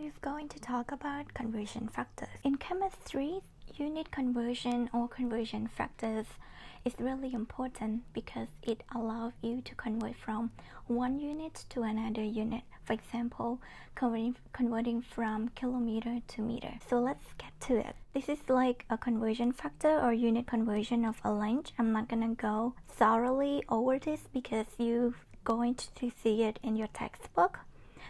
we're going to talk about conversion factors. In chemistry, unit conversion or conversion factors is really important because it allows you to convert from one unit to another unit. For example, converting from kilometer to meter. So let's get to it. This is like a conversion factor or unit conversion of a length. I'm not gonna go thoroughly over this because you're going to see it in your textbook.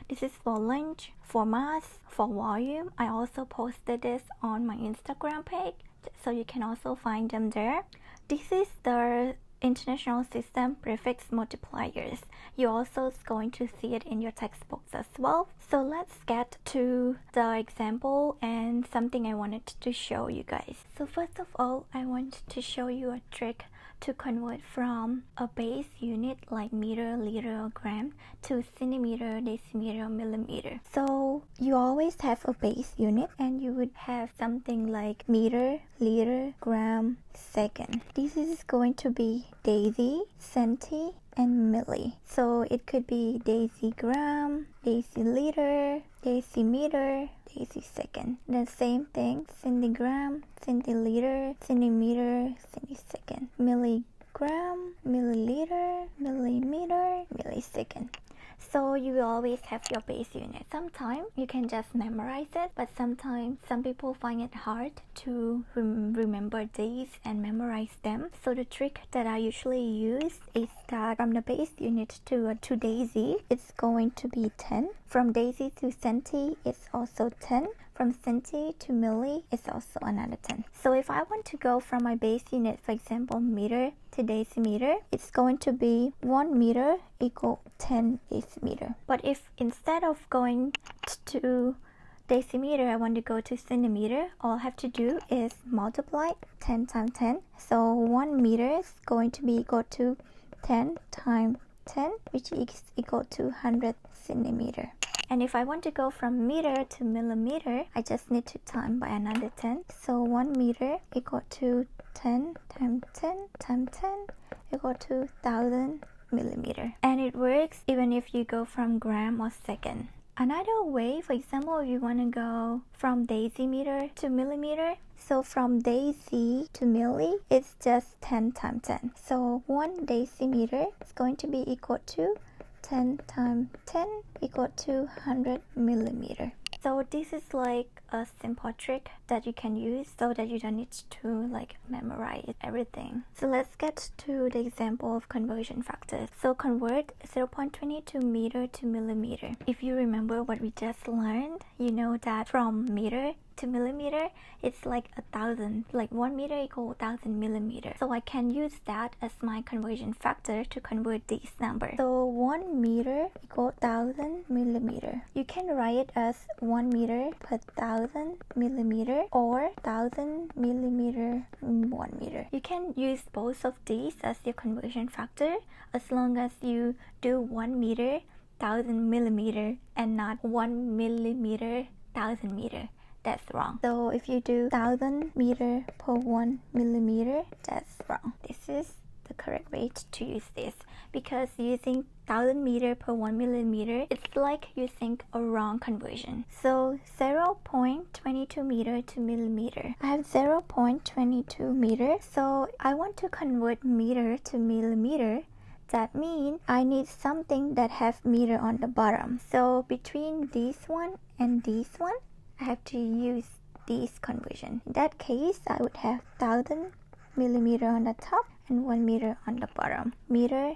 This is for length, for mass, for volume. I also posted this on my Instagram page, so you can also find them there. This is the International System prefix multipliers. You're also going to see it in your textbooks as well. So let's get to the example and something I wanted to show you guys. So first of all, I want to show you a trick to convert from a base unit like meter, liter, or gram to centimeter, decimeter, millimeter. So you always have a base unit and you would have something like meter, liter, gram, second. This is going to be daisy, centi, and milli. So it could be decigram, deciliter, decimeter, decisecond. The same thing, centigram, centiliter, centimeter, centisecond, milligram, milliliter, millimeter, millisecond. So you will always have your base unit. Sometimes you can just memorize it, but sometimes some people find it hard to remember these and memorize them. So the trick that I usually use is that from the base unit to daisy, it's going to be 10. From daisy to centi, it's also 10. From centi to milli, it's also another 10. So if I want to go from my base unit, for example, meter to decimeter, it's going to be 1 meter equal 10 decimeter. But if instead of going to decimeter, I want to go to centimeter, all I have to do is multiply 10 times 10. So 1 meter is going to be equal to 10 times 10, which is equal to 100 centimeter. And if I want to go from meter to millimeter, I just need to time by another 10. So 1 meter equal to 10 times 10 times 10 equal to 1000 millimeter. And it works even if you go from gram or second. Another way, for example, if you want to go from decimeter to millimeter, so from daisy to milli, it's just 10 times 10. So 1 decimeter is going to be equal to 10 times 10 equal to 100 millimeter. So this is like a simple trick that you can use so that you don't need to memorize everything. So let's get to the example of conversion factors. So convert 0.22 meter to millimeter. If you remember what we just learned, you know that from meter to millimeter, it's like 1,000, like 1 meter equal 1,000 millimeter. So I can use that as my conversion factor to convert these numbers. So 1 meter equal 1,000 millimeter. You can write it as 1 meter per 1,000 millimeter or 1,000 millimeter in 1 meter. You can use both of these as your conversion factor as long as you do 1 meter 1,000 millimeter and not 1 millimeter 1,000 meter. That's wrong. So if you do 1,000 meter per 1 millimeter, that's wrong. This is the correct way to use this, because using 1,000 meter per 1 millimeter, it's like using a wrong conversion. So 0.22 meter to millimeter. I have 0.22 meter, so I want to convert meter to millimeter. That means I need something that has meter on the bottom. So between this one and this one, I have to use this conversion. In that case, I would have 1,000 millimeter on the top and 1 meter on the bottom. Meter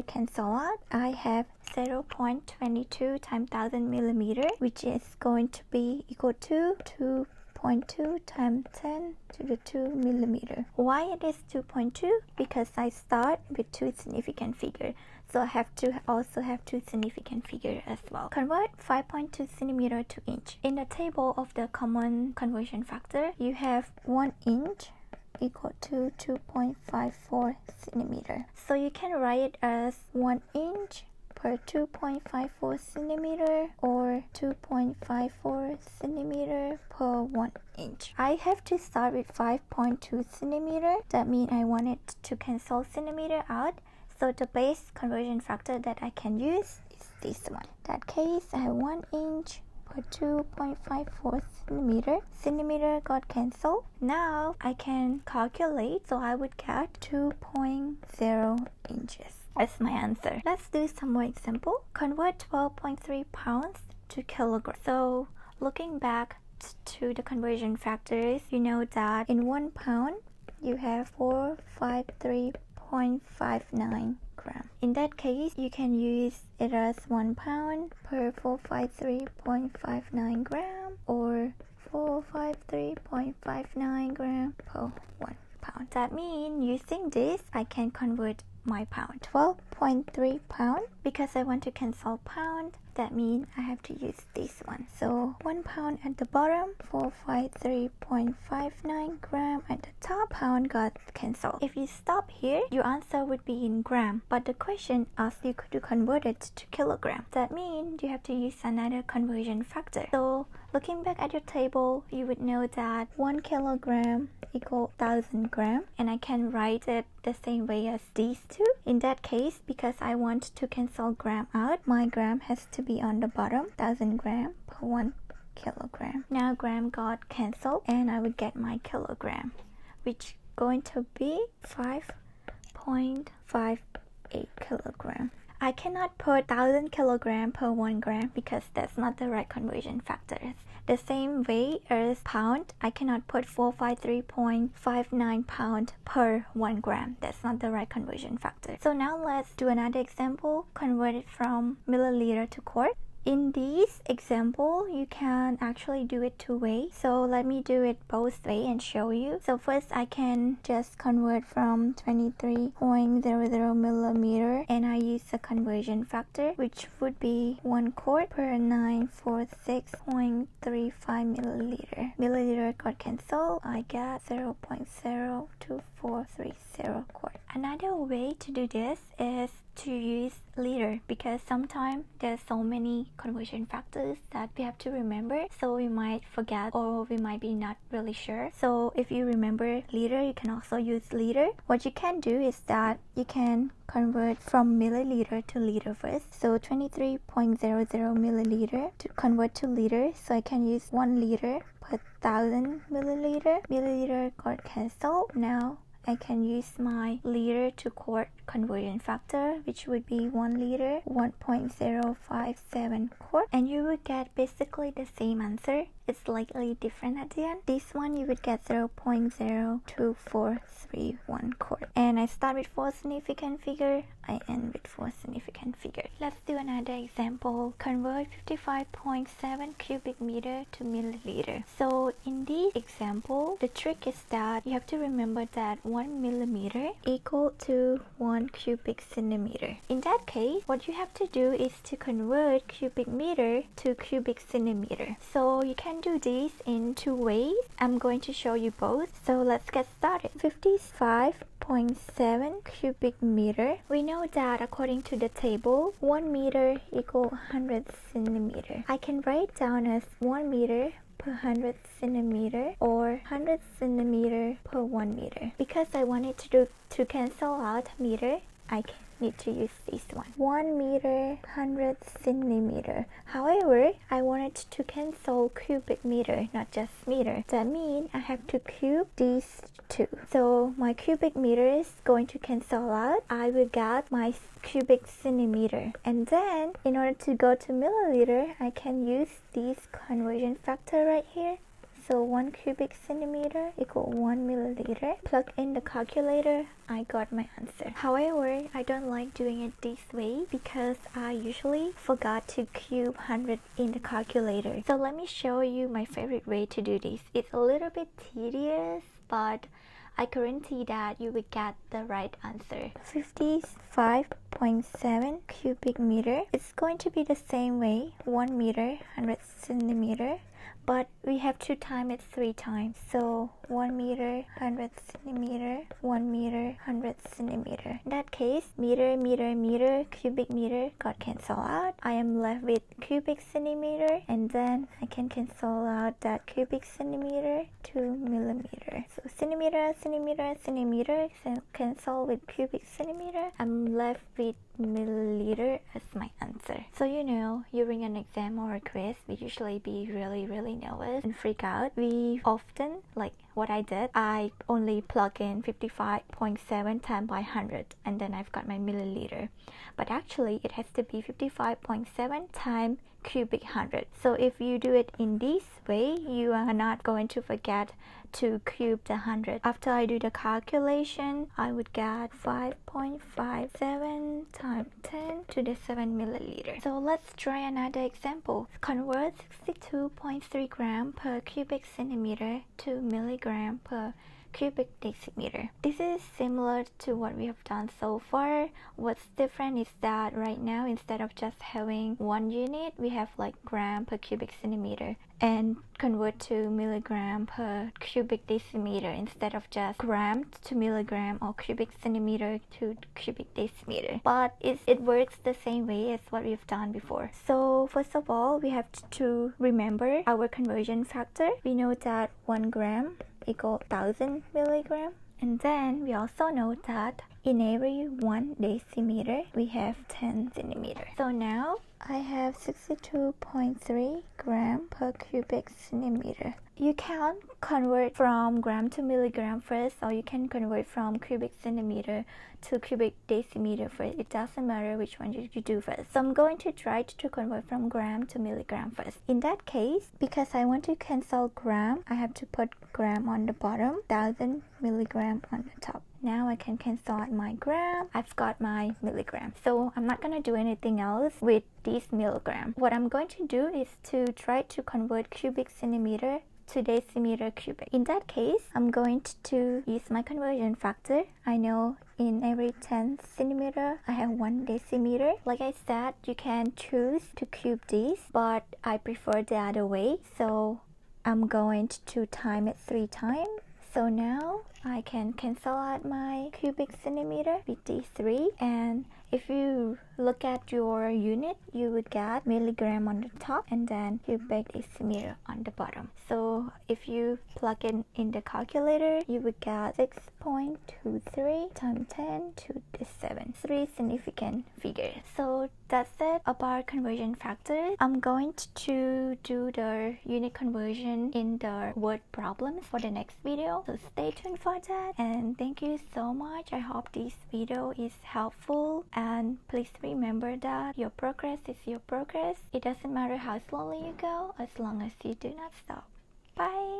cancel out. I have 0.22 times 1,000 millimeter, which is going to be equal to 2.2 times 10 to the 2 millimeter. Why it is 2.2? Because I start with two significant figures. So I have to also have two significant figures as well. Convert 5.2 centimeter to inch. In the table of the common conversion factor, you have 1 inch equal to 2.54 centimeter. So you can write it as 1 inch per 2.54 centimeter or 2.54 centimeter per 1 inch. I have to start with 5.2 centimeter. That means I wanted to cancel centimeter out. So the base conversion factor that I can use is this one. In that case, I have 1 inch per 2.54 centimeter. Centimeter got cancelled. Now I can calculate, so I would get 2.0 inches. That's my answer. Let's do some more example. Convert 12.3 pounds to kilograms. So looking back to the conversion factors, you know that in 1 pound you have 453.59 grams. In that case, you can use it as 1 pound per 453.59 grams or 453.59 grams per 1 pound. That means using this, I can convert my pound. 12.3 pound. Because I want to cancel pound, that means I have to use this one. So 1 pound at the bottom, 453.59 gram at the top. Pound got cancelled. If you stop here, your answer would be in gram. But the question asks you to convert it to kilogram. That means you have to use another conversion factor. So looking back at your table, you would know that 1 kilogram equals 1000 gram, and I can write it the same way as these two. In that case, because I want to cancel gram out, my gram has to be on the bottom, 1000 gram per 1 kilogram. Now gram got cancelled and I would get my kilogram, which going to be 5.58 kilogram. I cannot put 1000 kilogram per 1 gram because that's not the right conversion factors. The same way as pound, I cannot put 453.59 pound per 1 gram. That's not the right conversion factor. So now let's do another example, convert it from milliliter to quart. In this example, you can actually do it two ways. So let me do it both ways and show you. So first I can just convert from 23.00 millimeter and I use the conversion factor, which would be 1 quart per 946.35 milliliter. Milliliter got cancelled. I get 0.02430 quart. Another way to do this is to use liter, because sometimes there's so many conversion factors that we have to remember, so we might forget or we might be not really sure. So if you remember liter, you can also use liter. What you can do is that you can convert from milliliter to liter first. So 23.00 milliliter to convert to liter, so I can use 1 liter per 1000 milliliter. Milliliter got cancelled. Now I can use my liter to quart conversion factor, which would be 1 liter, 1.057 quart, and you would get basically the same answer. It's slightly different at the end. This one you would get 0.02431 quart. And I start with 4 significant figure, I end with 4 significant figure. Let's do another example. Convert 55.7 cubic meter to milliliter. So in this example, the trick is that you have to remember that 1 millimeter equal to 1 cubic centimeter. In that case, what you have to do is to convert cubic meter to cubic centimeter. So you can do this in two ways. I'm going to show you both. So let's get started. 55.7 cubic meter. We know that according to the table, 1 meter equal 100 centimeter. I can write down as 1 meter per 100 centimeter or 100 centimeter per 1 meter. Because I wanted to cancel out meter, I need to use this one. 1 meter, 100 centimeter. However, I wanted to cancel cubic meter, not just meter. That means I have to cube these two. So my cubic meter is going to cancel out. I will get my cubic centimeter. And then, in order to go to milliliter, I can use this conversion factor right here. So 1 cubic centimeter equal 1 milliliter. Plug in the calculator, I got my answer. However, I don't like doing it this way because I usually forgot to cube 100 in the calculator. So let me show you my favorite way to do this. It's a little bit tedious, but I guarantee that you will get the right answer. 55.7 cubic meter. It's going to be the same way, 1 meter, 100 centimeter. But we have to time it 3 times. So 1 meter, 100 centimeter, 1 meter, 100 centimeter. In that case, meter, meter, meter, cubic meter got cancelled out. I am left with cubic centimeter, and then I can cancel out that cubic centimeter to millimeter. So centimeter, centimeter, centimeter, cancel with cubic centimeter. I'm left with milliliter as my answer. So during an exam or a quiz, we usually be really nervous and freak out. We often, like what I did, I only plug in 55.7 times by 100 and then I've got my milliliter. But actually it has to be 55.7 times cubic 100. So if you do it in this way, you are not going to forget to cube the 100. After I do the calculation, I would get 5.57 times 10 to the 7 milliliter. So let's try another example. Convert 62.3 gram per cubic centimeter to milligram per cubic decimeter. This is similar to what we have done so far. What's different is that right now, instead of just having one unit, we have like gram per cubic centimeter, and convert to milligram per cubic decimeter instead of just gram to milligram or cubic centimeter to cubic decimeter. But it works the same way as what we've done before. So first of all, we have to remember our conversion factor. We know that 1 gram equal 1000 milligram, and then we also know that in every 1 decimeter we have 10 centimeters. So now I have 62.3 gram per cubic centimeter. You can convert from gram to milligram first, or you can convert from cubic centimeter to cubic decimeter first. It doesn't matter which one you do first. So I'm going to try to convert from gram to milligram first. In that case, because I want to cancel gram, I have to put gram on the bottom, 1000 milligram on the top. Now I can cancel out my gram. I've got my milligram. So I'm not gonna do anything else with this milligram. What I'm going to do is to try to convert cubic centimeter to decimeter cubic. In that case, I'm going to use my conversion factor. I know in every 10 centimeter I have 1 decimeter. Like I said, you can choose to cube this, but I prefer the other way. So I'm going to time it 3 times. So now I can cancel out my cubic centimeter with these 3, and if you look at your unit, you would get milligram on the top and then cubic decimeter on the bottom. So if you plug it in the calculator, you would get 6.23 times 10 to the 7. 3 significant figures. So that's it about conversion factors. I'm going to do the unit conversion in the word problems for the next video. So stay tuned for that, and thank you so much. I hope this video is helpful, and please remember that your progress is your progress. It doesn't matter how slowly you go as long as you do not stop. Bye.